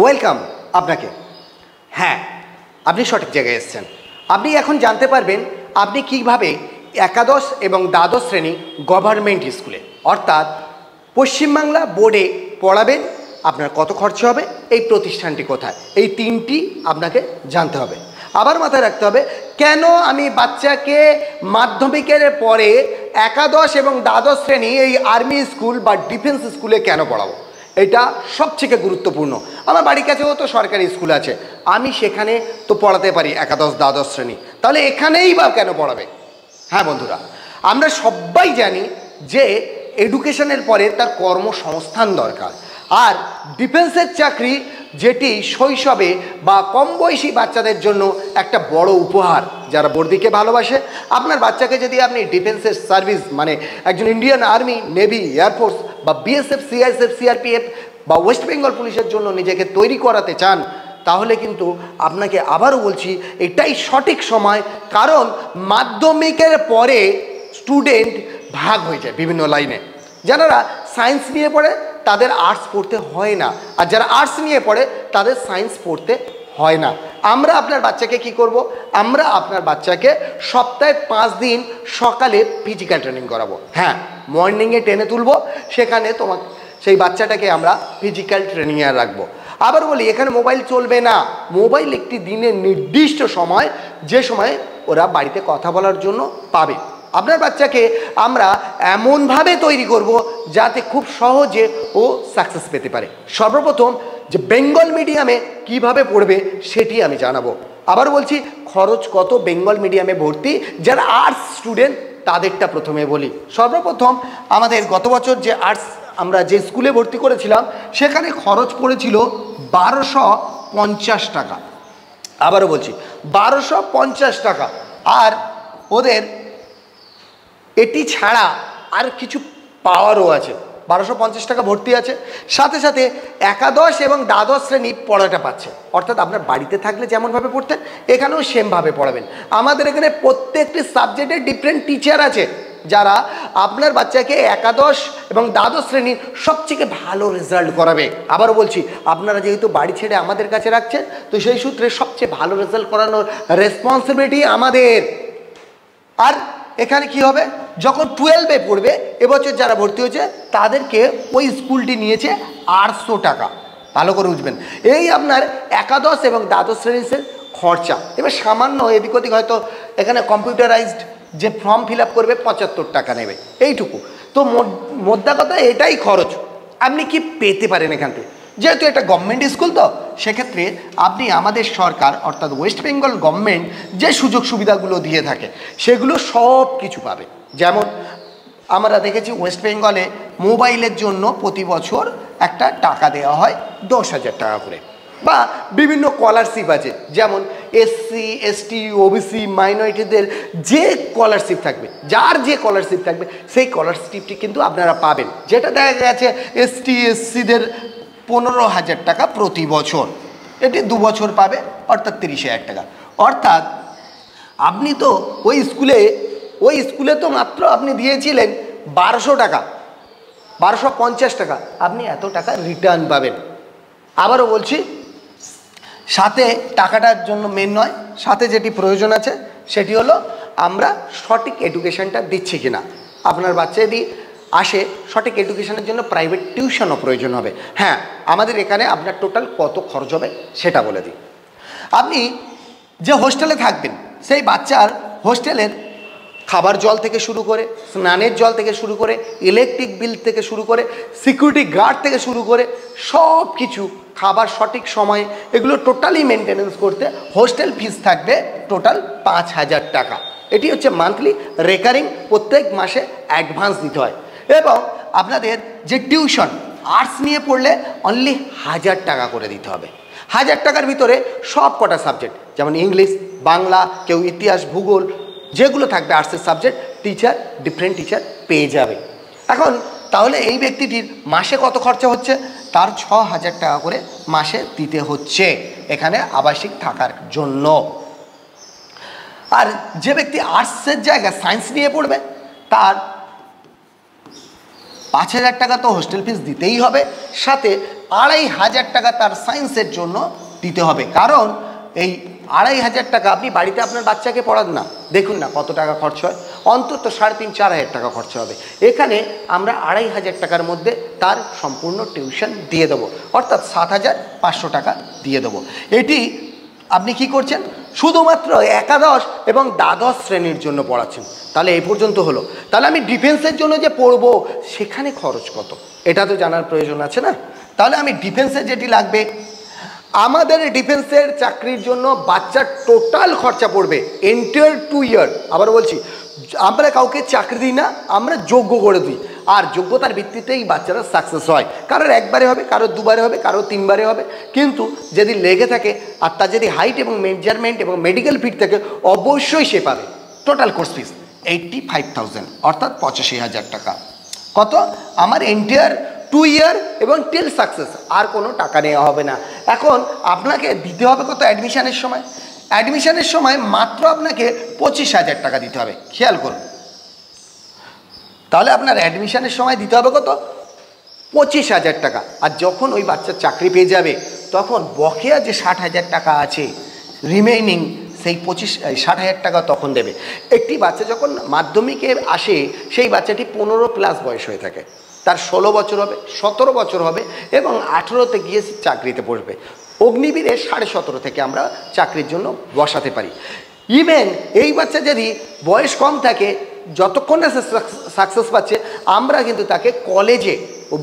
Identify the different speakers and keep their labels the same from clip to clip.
Speaker 1: Welcome আপনাকে। হ্যাঁ, আপনি সঠিক জায়গায় এসেছেন। আপনি এখন জানতে পারবেন আপনি কীভাবে একাদশ এবং দ্বাদশ শ্রেণী গভর্নমেন্ট স্কুলে অর্থাৎ পশ্চিমবাংলা বোর্ডে পড়াবেন, আপনার কত খরচ হবে, এই প্রতিষ্ঠানটি কোথায়, এই তিনটি আপনাকে জানতে হবে। আবার মাথায় রাখতে হবে কেন আমি বাচ্চাকে মাধ্যমিকের পরে একাদশ এবং দ্বাদশ শ্রেণী এই আর্মি স্কুল বা ডিফেন্স স্কুলে কেন পড়াবো, এটা সবথেকে গুরুত্বপূর্ণ। আমার বাড়ির কাছেও তো সরকারি স্কুল আছে, আমি সেখানে তো পড়াতে পারি একাদশ দ্বাদশ শ্রেণী, তাহলে এখানেই বা কেন পড়াবে? হ্যাঁ বন্ধুরা, আমরা সবাই জানি যে এডুকেশনের পরে তার কর্মসংস্থান দরকার, আর ডিফেন্সের চাকরি যেটি শৈশবে বা কম বয়সী বাচ্চাদের জন্য একটা বড় উপহার। যারা বর্দিকে ভালোবাসে, আপনার বাচ্চাকে যদি আপনি ডিফেন্সের সার্ভিস মানে একজন ইন্ডিয়ান আর্মি, নেভি, এয়ারফোর্স বা বিএসএফ, সিআইএসএফ, সিআরপিএফ বা ওয়েস্ট বেঙ্গল পুলিশের জন্য নিজেকে তৈরি করাতে চান, তাহলে কিন্তু আপনাকে আবারও বলছি এটাই সঠিক সময়। কারণ মাধ্যমিকের পরে স্টুডেন্ট ভাগ হয়ে যায় বিভিন্ন লাইনে। যারা সায়েন্স নিয়ে পড়ে তাদের আর্টস পড়তে হয় না, আর যারা আর্টস নিয়ে পড়ে তাদের সায়েন্স পড়তে হয় না। আমরা আপনার বাচ্চাকে কি করব? আমরা আপনার বাচ্চাকে সপ্তাহে 5 দিন সকালে ফিজিক্যাল ট্রেনিং করাবো। হ্যাঁ, মর্নিংয়ে টেনে তুলব, সেখানে তোমাকে সেই বাচ্চাটাকে আমরা ফিজিক্যাল ট্রেনিংয়ে রাখবো। আবার বলি, এখানে মোবাইল চলবে না। মোবাইল একটি দিনের নির্দিষ্ট সময়, যে সময় ওরা বাড়িতে কথা বলার জন্য পাবে। আপনার বাচ্চাকে আমরা এমনভাবে তৈরি করব যাতে খুব সহজে ও সাকসেস পেতে পারে। সর্বপ্রথম যে বেঙ্গল মিডিয়ামে কিভাবে পড়বে সেটি আমি জানাবো। আবার বলছি, খরচ কত বেঙ্গল মিডিয়ামে ভর্তি যারা আর্টস স্টুডেন্ট তাদেরটা প্রথমে বলি। সর্বপ্রথম আমাদের গত বছর যে আর্টস আমরা যে স্কুলে ভর্তি করেছিলাম সেখানে খরচ পড়েছিল 1250 টাকা। আবারও বলছি 1250 টাকা। আর ওদের এটি ছাড়া আর কিছু পাওয়ারও আছে। 1250 টাকা ভর্তি আছে, সাথে সাথে একাদশ এবং দ্বাদশ শ্রেণী পড়াটা পাচ্ছে। অর্থাৎ আপনার বাড়িতে থাকলে যেমনভাবে পড়তেন এখানেও সেমভাবে পড়াবেন। আমাদের এখানে প্রত্যেকটি সাবজেক্টের ডিফারেন্ট টিচার আছে যারা আপনার বাচ্চাকে একাদশ এবং দ্বাদশ শ্রেণীর সবথেকে ভালো রেজাল্ট করাবে। আবারও বলছি, আপনারা যেহেতু বাড়ি ছেড়ে আমাদের কাছে রাখছেন, তো সেই সূত্রে সবচেয়ে ভালো রেজাল্ট করানোর রেসপন্সিবিলিটি আমাদের। আর এখানে কি হবে, যখন 12-এ পড়বে, এবছর যারা ভর্তি হয়েছে তাদেরকে ওই স্কুলটি নিয়েছে 800 টাকা। ভালো করে বুঝবেন, এই আপনার একাদশ এবং দ্বাদশ শ্রেণীর খরচা। এবার সামান্য এদিক ওদিক হয়তো এখানে কম্পিউটারাইজড যে ফর্ম ফিল আপ করবে 75 টাকা নেবে, এইটুকু। তো মোদ্দা কথা এটাই খরচ। আপনি কি পেতে পারেন এখান থেকে? যেহেতু এটা গভর্নমেন্ট স্কুল, তো সেক্ষেত্রে আপনি আমাদের সরকার অর্থাৎ ওয়েস্ট বেঙ্গল গভর্নমেন্ট যে সুযোগ সুবিধাগুলো দিয়ে থাকে সেগুলো সব কিছু পাবে। যেমন আমরা দেখেছি ওয়েস্ট বেঙ্গলে মোবাইলের জন্য প্রতি বছর একটা টাকা দেওয়া হয় 10,000 টাকা করে, বা বিভিন্ন স্কলারশিপ আছে, যেমন এসসি, এসটি, ওবিসি, মাইনরিটিদের যে স্কলারশিপ থাকবে, যার যে স্কলারশিপ থাকবে সেই স্কলারশিপটি কিন্তু আপনারা পাবেন। যেটা দেখা গেছে এসটি এসসিদের 15,000 টাকা প্রতি বছর, এটি 2 বছর পাবে, অর্থাৎ 30,000 টাকা। অর্থাৎ আপনি তো ওই স্কুলে তো মাত্র আপনি দিয়েছিলেন 1200 টাকা, 1250 টাকা, আপনি এত টাকা রিটার্ন পাবেন। আবারও বলছি, সাথে টাকাটার জন্য মেন নয়, সাথে যেটি প্রয়োজন আছে সেটি হলো আমরা সঠিক এডুকেশনটা দিচ্ছি কিনা। আপনার বাচ্চা যদি আসে, সঠিক এডুকেশনের জন্য প্রাইভেট টিউশনও প্রয়োজন হবে। হ্যাঁ, আমাদের এখানে আপনার টোটাল কত খরচ হবে সেটা বলে দিই। আপনি যে হোস্টেলে থাকবেন সেই বাচ্চার হোস্টেলের খাবার জল থেকে শুরু করে, স্নানের জল থেকে শুরু করে, ইলেকট্রিক বিল থেকে শুরু করে, সিকিউরিটি গার্ড থেকে শুরু করে সব কিছু, খাবার সঠিক সময়ে, এগুলো টোটালি মেনটেনেন্স করতে হোস্টেল ফিস থাকবে টোটাল 5,000 টাকা। এটি হচ্ছে মান্থলি রেকারিং, প্রত্যেক মাসে অ্যাডভান্স দিতে হয়। এবং আপনাদের যে টিউশন, আর্টস নিয়ে পড়লে অনলি 1000 টাকা করে দিতে হবে। 1000 টাকার ভিতরে সব কটা সাবজেক্ট, যেমন ইংলিশ, বাংলা, কেউ ইতিহাস, ভূগোল, যেগুলো থাকবে আর্টসের সাবজেক্ট, টিচার, ডিফারেন্ট টিচার পেয়ে যাবে। এখন তাহলে এই ব্যক্তিটির মাসে কত খরচা হচ্ছে? তার 6,000 টাকা করে মাসে দিতে হচ্ছে এখানে আবাসিক থাকার জন্য। আর যে ব্যক্তি আর্টসের জায়গায় সায়েন্স নিয়ে পড়বে তার 5,000 টাকা তো হোস্টেল ফিস দিতেই হবে, সাথে 2,500 টাকা তার সায়েন্সের জন্য দিতে হবে। কারণ এই 2,500 টাকা আপনি বাড়িতে আপনার বাচ্চাকে পড়ান না, দেখুন না কত টাকা খরচ হয়, অন্তত 3,500-4,000 টাকা খরচা হবে। এখানে আমরা 2,500 টাকার মধ্যে তার সম্পূর্ণ টিউশন দিয়ে দেবো, অর্থাৎ 7,500 টাকা দিয়ে দেবো। এটি আপনি কি করছেন, শুধুমাত্র একাদশ এবং দ্বাদশ শ্রেণীর জন্য পড়াচ্ছেন। তাহলে এই পর্যন্ত হলো। তাহলে আমি ডিফেন্সের জন্য যে পড়বো সেখানে খরচ কত এটা তো জানার প্রয়োজন আছে না। তাহলে আমি ডিফেন্সে যেটি লাগবে, আমাদের ডিফেন্সের চাকরির জন্য বাচ্চার টোটাল খরচা পড়বে এন্টায়ার 2 ইয়ার। আবার বলছি, আমরা কাউকে চাকরি দিই না, আমরা যোগ্য করে দিই, আর যোগ্যতার ভিত্তিতেই বাচ্চারা সাকসেস হয়। কারোর একবারে হবে, কারোর দুবারে হবে, কারোর 3বারে হবে, কিন্তু যদি লেগে থাকে আর তার যদি হাইট এবং মেজারমেন্ট এবং মেডিকেল ফিট থাকে অবশ্যই সে পাবে। টোটাল কোর্স ফিস 85,000 অর্থাৎ 85,000 টাকা। কত? আমার এন্টায়ার 2 ইয়ার এবং টিল সাকসেস, আর কোনো টাকা নেওয়া হবে না। এখন আপনাকে দিতে হবে কত অ্যাডমিশনের সময়? অ্যাডমিশনের সময় মাত্র আপনাকে 25,000 টাকা দিতে হবে। খেয়াল করুন, তাহলে আপনার অ্যাডমিশনের সময় দিতে হবে কত? 25,000 টাকা। আর যখন ওই বাচ্চার চাকরি পেয়ে যাবে তখন বকেয়া যে 60,000 টাকা আছে রিমেইনিং, সেই 60,000 টাকা তখন দেবে। একটি বাচ্চা যখন মাধ্যমিকে আসে সেই বাচ্চাটি 15+ বয়স হয়ে থাকে, তার 16 বছর হবে, 17 বছর হবে এবং 18তে গিয়ে চাকরিতে বসবে। অগ্নিবীরে 17.5 থেকে আমরা চাকরির জন্য বসাতে পারি। ইভেন এই বাচ্চা যদি বয়স কম থাকে, যতক্ষণ না সে সাকসেস পাচ্ছে আমরা কিন্তু তাকে কলেজে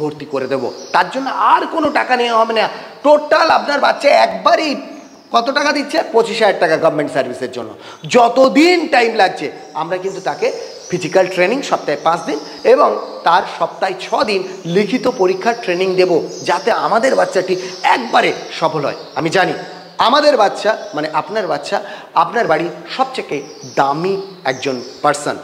Speaker 1: ভর্তি করে দেব, তার জন্য আর কোনো টাকা নেওয়া হবে না। টোটাল আপনার বাচ্চা একবারই কত টাকা দিচ্ছে? 25,000 টাকা গভর্নমেন্ট সার্ভিসের জন্য। যতদিন টাইম লাগছে আমরা কিন্তু তাকে ফিজিক্যাল ট্রেনিং সপ্তাহে 5 দিন এবং তার সপ্তাহে 6 দিন লিখিত পরীক্ষার ট্রেনিং দেব, যাতে আমাদের বাচ্চাটি একবারে সফল হয়। আমি জানি আমাদের বাচ্চা মানে আপনার বাচ্চা আপনার বাড়ির সবচেয়ে দামি একজন পার্সন,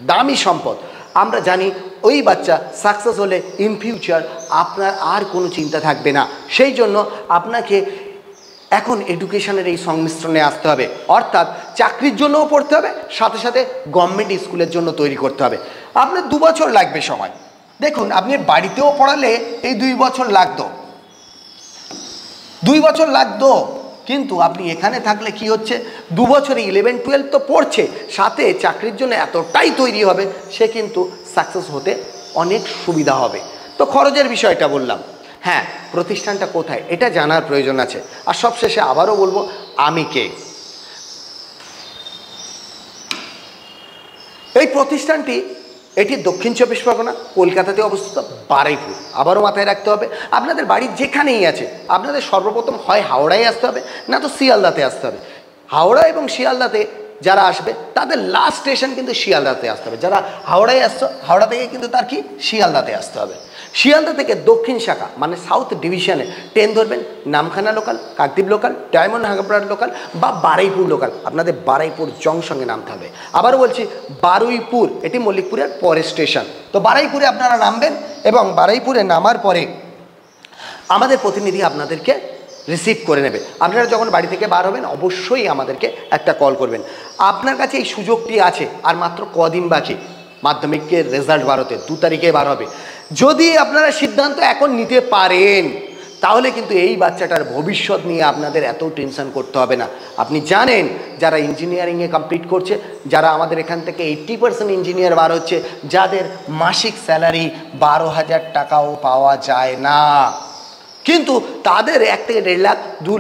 Speaker 1: দামি সম্পদ। আমরা জানি ওই বাচ্চা সাকসেস হলে ইন ফিউচার আপনার আর কোনো চিন্তা থাকবে না। সেই জন্য আপনাকে এখন এডুকেশনের এই সংমিশ্রণে আসতে হবে, অর্থাৎ চাকরির জন্যও পড়তে হবে, সাথে সাথে গভর্নমেন্ট স্কুলের জন্য তৈরি করতে হবে। আপনার 2 বছর লাগবে সময়। দেখুন, আপনি বাড়িতেও পড়ালে এই 2 বছর লাগতো, 2 বছর লাগতো, কিন্তু আপনি এখানে থাকলে কি হচ্ছে, 2 বছরে 11-12 তো পড়ছে, সাথে চাকরির জন্য এতটাই তৈরি হবে সে কিন্তু সাকসেস হতে অনেক সুবিধা হবে। তো খরচের বিষয়টা বললাম। হ্যাঁ, প্রতিষ্ঠানটা কোথায় এটা জানার প্রয়োজন আছে। আর সবশেষে আবারও বলবো, আমি কে। এই প্রতিষ্ঠানটি এটি দক্ষিণ 24 পরগনা, কলকাতাতে অবস্থিত, বারুইপুর। আবারও মাথায় রাখতে হবে, আপনাদের বাড়ি যেখানেই আছে আপনাদের সর্বপ্রথম হয় হাওড়ায় আসতে হবে, না তো শিয়ালদাতে আসতে হবে। হাওড়া এবং শিয়ালদাতে যারা আসবে তাদের লাস্ট স্টেশন কিন্তু শিয়ালদাতে আসতে হবে। যারা হাওড়ায় আসছো, হাওড়া থেকে কিন্তু তার কি শিয়ালদাতে আসতে হবে। শিয়ালদা থেকে দক্ষিণ শাখা মানে সাউথ ডিভিশনে ট্রেন ধরবেন, Namkhana local, Kakdwip local, diamond Harbour local বা বারুইপুর লোকাল। আপনাদের বারুইপুর জংশনে নামতে হবে। আবারও বলছি, বারুইপুর এটি মল্লিকপুরের পরের স্টেশন। তো বারুইপুরে আপনারা নামবেন এবং বারুইপুরে নামার পরে আমাদের প্রতিনিধি আপনাদেরকে রিসিভ করে নেবে। আপনারা যখন বাড়ি থেকে বার হবেন অবশ্যই আমাদেরকে একটা কল করবেন। আপনার কাছে এই সুযোগটি আছে, আর মাত্র কদিন বাকি মাধ্যমিকের রেজাল্ট বার হতে, 2 তারিখে বার হবে। যদি আপনারা সিদ্ধান্ত এখন নিতে পারেন তাহলে কিন্তু এই বাচ্চাটার ভবিষ্যৎ নিয়ে আপনাদের এত টেনশন করতে হবে না। আপনি জানেন যারা ইঞ্জিনিয়ারিংয়ে কমপ্লিট করছে, যারা আমাদের এখান থেকে 80% ইঞ্জিনিয়ার বার হচ্ছে, যাদের মাসিক স্যালারি 12,000 টাকাও পাওয়া যায় না, কিন্তু তাদের 1 থেকে 1.5 লাখ, 2,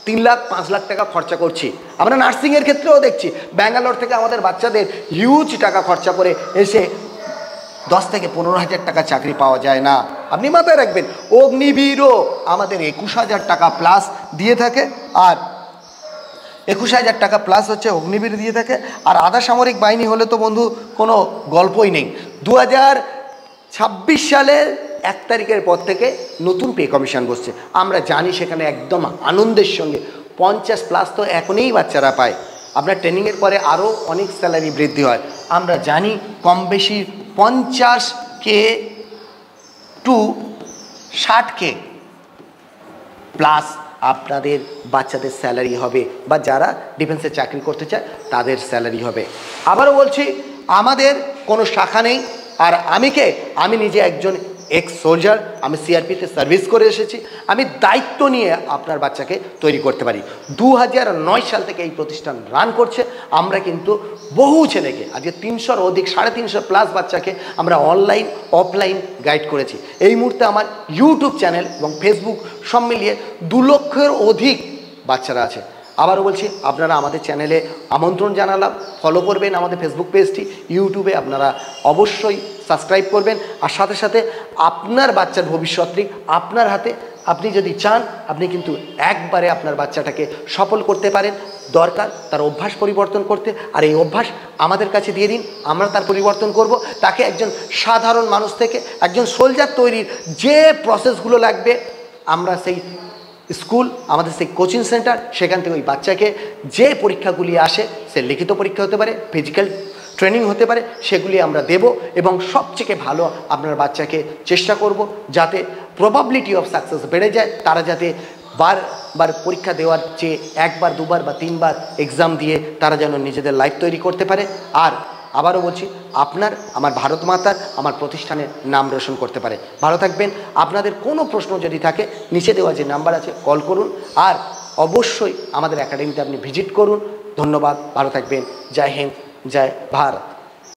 Speaker 1: 3 লাখ, 5 লাখ টাকা খরচা করছি। আমরা নার্সিংয়ের ক্ষেত্রেও দেখছি, ব্যাঙ্গালোর থেকে আমাদের বাচ্চাদের হিউজ টাকা খরচা করে এসে 10 থেকে 15,000 টাকা চাকরি পাওয়া যায় না। আপনি মাথায় রাখবেন, অগ্নিবীরও আমাদের 21,000 টাকা প্লাস দিয়ে থাকে, আর 21,000 টাকা প্লাস হচ্ছে অগ্নিবীর দিয়ে থাকে। আর আধা সামরিক বাহিনী হলে তো বন্ধু কোনো গল্পই নেই। 2026 সালের 1 তারিখের পর থেকে নতুন পে কমিশন বসছে। আমরা জানি সেখানে একদম আনন্দের সঙ্গে 50+ তো এখনই বাচ্চারা পায়। আপনার ট্রেনিংয়ের পরে আরও অনেক স্যালারি বৃদ্ধি হয়। আমরা জানি কম বেশি 50K টু 60K প্লাস আপনাদের বাচ্চাদের স্যালারি হবে, বা যারা ডিফেন্সে চাকরি করতে চায় তাদের স্যালারি হবে। আবারও বলছি, আমাদের কোনো শাখা নেই। আর আমি নিজে একজন এক্স সোলজার, আমি সিআরপিতে সার্ভিস করে এসেছি। আমি দায়িত্ব নিয়ে আপনার বাচ্চাকে তৈরি করতে পারি। 2009 সাল থেকে এই প্রতিষ্ঠান রান করছে। আমরা কিন্তু বহু ছেলেকে, আজকে 300-র অধিক, 350+ বাচ্চাকে আমরা অনলাইন অফলাইন গাইড করেছি। এই মুহূর্তে আমার ইউটিউব চ্যানেল এবং ফেসবুক সব মিলিয়ে 2 লক্ষের অধিক বাচ্চারা আছে। আবারও বলছি, আপনারা আমাদের চ্যানেলে আমন্ত্রণ জানালাম, ফলো করবেন আমাদের ফেসবুক পেজটি, ইউটিউবে আপনারা অবশ্যই সাবস্ক্রাইব করবেন। আর সাথে সাথে আপনার বাচ্চার ভবিষ্যৎটি আপনার হাতে। আপনি যদি চান, আপনি কিন্তু একবারে আপনার বাচ্চাটাকে সফল করতে পারেন। দরকার তার অভ্যাস পরিবর্তন করতে, আর এই অভ্যাস আমাদের কাছে দিয়ে দিন, আমরা তার পরিবর্তন করব। তাকে একজন সাধারণ মানুষ থেকে একজন সোলজার তৈরির যে প্রসেসগুলো লাগবে, আমরা সেই স্কুল, আমাদের সেই কোচিং সেন্টার, সেখান থেকে ওই বাচ্চাকে যে পরীক্ষাগুলি আসে, সে লিখিত পরীক্ষা হতে পারে, ফিজিক্যাল ট্রেনিং হতে পারে, সেগুলি আমরা দেব। এবং সবথেকে ভালো আপনার বাচ্চাকে চেষ্টা করব যাতে প্রবাবিলিটি অফ সাকসেস বেড়ে যায়। তারা যাতে বারবার পরীক্ষা দেওয়ার চেয়ে 1 বার 2 বার বা 3 বার এক্সাম দিয়ে তারা যেন নিজেদের লাইফ তৈরি করতে পারে। আর আবারও বলছি, আপনার, আমার ভারত মাতার, আমার প্রতিষ্ঠানের নাম রোশন করতে পারে। ভালো থাকবেন। আপনাদের কোনো প্রশ্ন যদি থাকে, নিচে দেওয়া যে নাম্বার আছে কল করুন। আর অবশ্যই আমাদের একাডেমিতে আপনি ভিজিট করুন। ধন্যবাদ, ভালো থাকবেন। জয় হিন্দ, জয় ভারত।